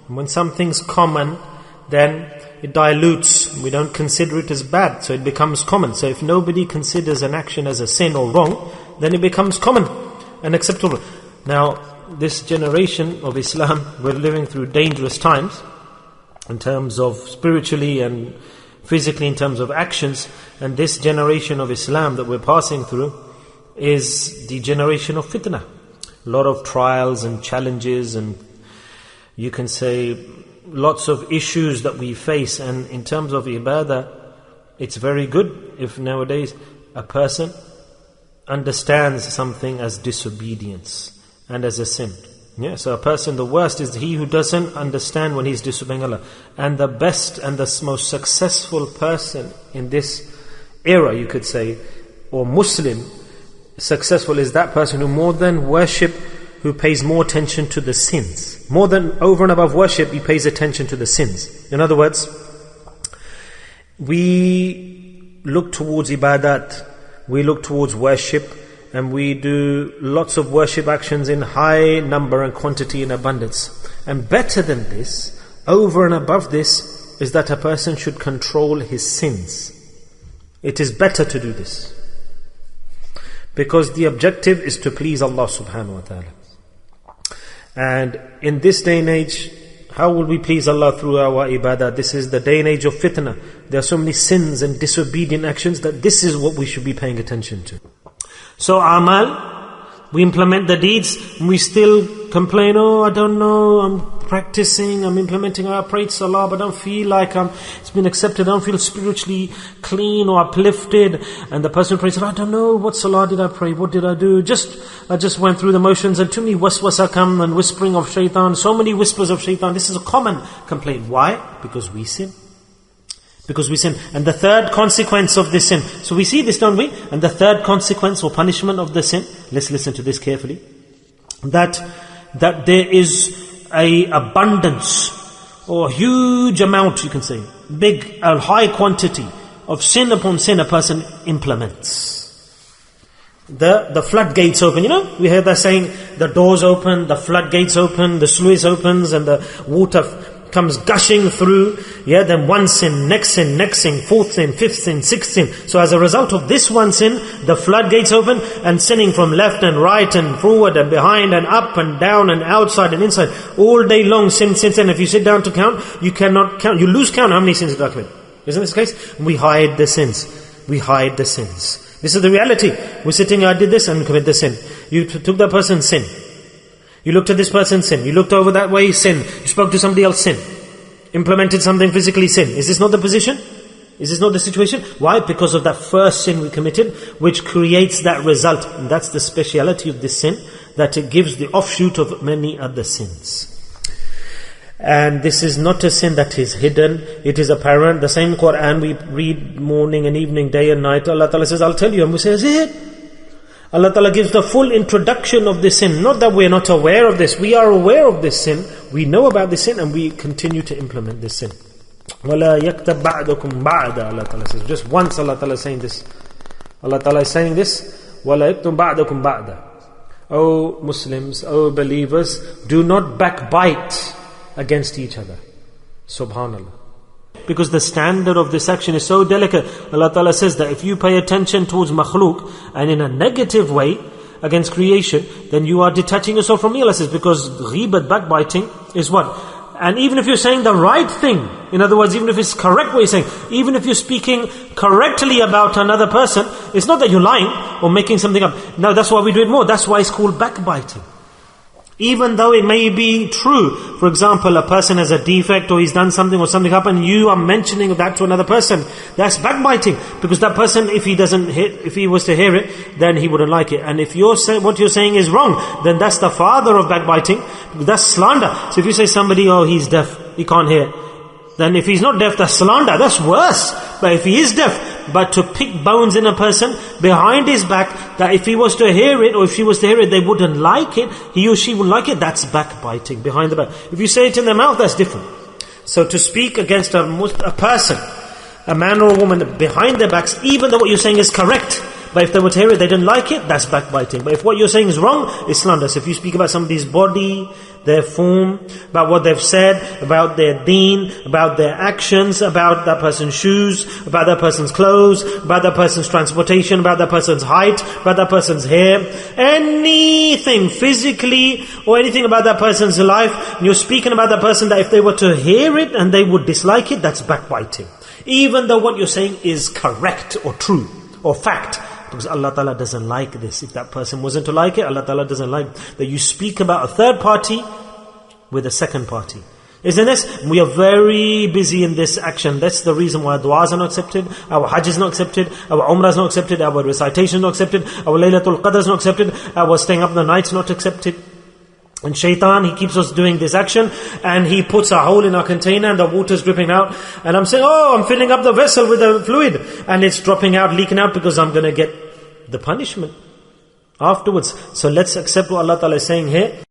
When something's common, then it dilutes. We don't consider it as bad, so it becomes common. So if nobody considers an action as a sin or wrong, then it becomes common and acceptable. Now, this generation of Islam, we're living through dangerous times in terms of spiritually and physically, in terms of actions. And this generation of Islam that we're passing through is the generation of fitna. A lot of trials and challenges, and you can say lots of issues that we face. And in terms of ibadah, it's very good if nowadays a person understands something as disobedience and as a sin. Yeah, so a person, the worst is he who doesn't understand when he's disobeying Allah. And the best and the most successful person in this era, you could say, or Muslim, successful is that person who more than worship, who pays more attention to the sins. More than over and above worship, he pays attention to the sins. In other words, we look towards ibadat, we look towards worship, and we do lots of worship actions in high number and quantity and abundance. And better than this, over and above this, is that a person should control his sins. It is better to do this, because the objective is to please Allah subhanahu wa ta'ala. And in this day and age, how will we please Allah through our ibadah? This is the day and age of fitna. There are so many sins and disobedient actions that this is what we should be paying attention to. So amal, we implement the deeds, and we still complain, oh, I don't know, I'm practicing, I'm implementing, I prayed salah, but I don't feel like it's been accepted, I don't feel spiritually clean or uplifted. And the person who prays, I don't know, what salah did I pray, what did I do? I just went through the motions, and too many waswasa come and whispering of shaitan, so many whispers of shaitan. This is a common complaint. Why? Because we sin. Because we sin. And the third consequence of this sin, so we see this, don't we? And the third consequence or punishment of the sin, let's listen to this carefully, that there is a abundance or huge amount, you can say, big, a high quantity of sin upon sin a person implements. The floodgates open, we hear that saying, the doors open, the floodgates open, the sluice opens, and the water comes gushing through. Then one sin, next sin, fourth sin, fifth sin, sixth sin. So as a result of this one sin, the floodgates open, and sinning from left and right and forward and behind and up and down and outside and inside, all day long, sin. If you sit down to count, you cannot count. You lose count how many sins did I commit. Isn't this the case? We hide the sins. We hide the sins. This is the reality. We're sitting, I did this and commit the sin. You took that person, sin. You looked at this person, sin. You looked over that way, sin. You spoke to somebody else, sin. Implemented something physically, sin. Is this not the position? Is this not the situation? Why? Because of that first sin we committed, which creates that result. And that's the speciality of this sin, that it gives the offshoot of many other sins. And this is not a sin that is hidden, it is apparent. The same Quran we read morning and evening, day and night. Allah Ta'ala says, I'll tell you. And we say, is it? Allah Ta'ala gives the full introduction of this sin. Not that we're not aware of this. We are aware of this sin. We know about this sin, and we continue to implement this sin. وَلَا يَكْتَبْ بَعْدَكُمْ بَعْدًا, Allah Ta'ala says. Just once Allah Ta'ala is saying this. Allah Ta'ala is saying this. وَلَا يَكْتُبْ بَعْدَكُمْ بَعْدًا. O Muslims, O believers, do not backbite against each other. Subhanallah. Because the standard of this action is so delicate. Allah Ta'ala says that if you pay attention towards makhluk and in a negative way against creation, then you are detaching yourself from me. Allah says, because ghibat, backbiting, is what? And even if you're saying the right thing, in other words, even if it's correct what you're saying, even if you're speaking correctly about another person, it's not that you're lying or making something up. No, that's why we do it more. That's why it's called backbiting. Even though it may be true, for example, a person has a defect or he's done something or something happened, you are mentioning that to another person. That's backbiting, because that person, if he was to hear it, then he wouldn't like it. And if what you're saying is wrong, then that's the father of backbiting. That's slander. So if you say somebody, oh, he's deaf, he can't hear, then if he's not deaf, that's slander. That's worse. But if he is deaf, but to pick bones in a person behind his back, that if he was to hear it, or if she was to hear it, they wouldn't like it, he or she wouldn't like it, that's backbiting, behind the back. If you say it in their mouth, that's different. So to speak against a person, a man or a woman, behind their backs, even though what you're saying is correct, but if they were to hear it, they didn't like it, that's backbiting. But if what you're saying is wrong, it's slander. So if you speak about somebody's body, their form, about what they've said, about their deen, about their actions, about that person's shoes, about that person's clothes, about that person's transportation, about that person's height, about that person's hair, anything physically or anything about that person's life, and you're speaking about that person, that if they were to hear it and they would dislike it, that's backbiting. Even though what you're saying is correct or true or fact. Because Allah Ta'ala doesn't like this. If that person wasn't to like it, Allah Ta'ala doesn't like that you speak about a third party with a second party. Isn't this? We are very busy in this action. That's the reason why du'as are not accepted, our hajj is not accepted, our umrah is not accepted, our recitation is not accepted, our laylatul qadr is not accepted, our staying up the night is not accepted. And shaitan, he keeps us doing this action, and he puts a hole in our container and the water's dripping out, and I'm saying, oh, I'm filling up the vessel with the fluid, and it's dropping out, leaking out, because I'm going to get the punishment afterwards. So let's accept what Allah Ta'ala is saying here.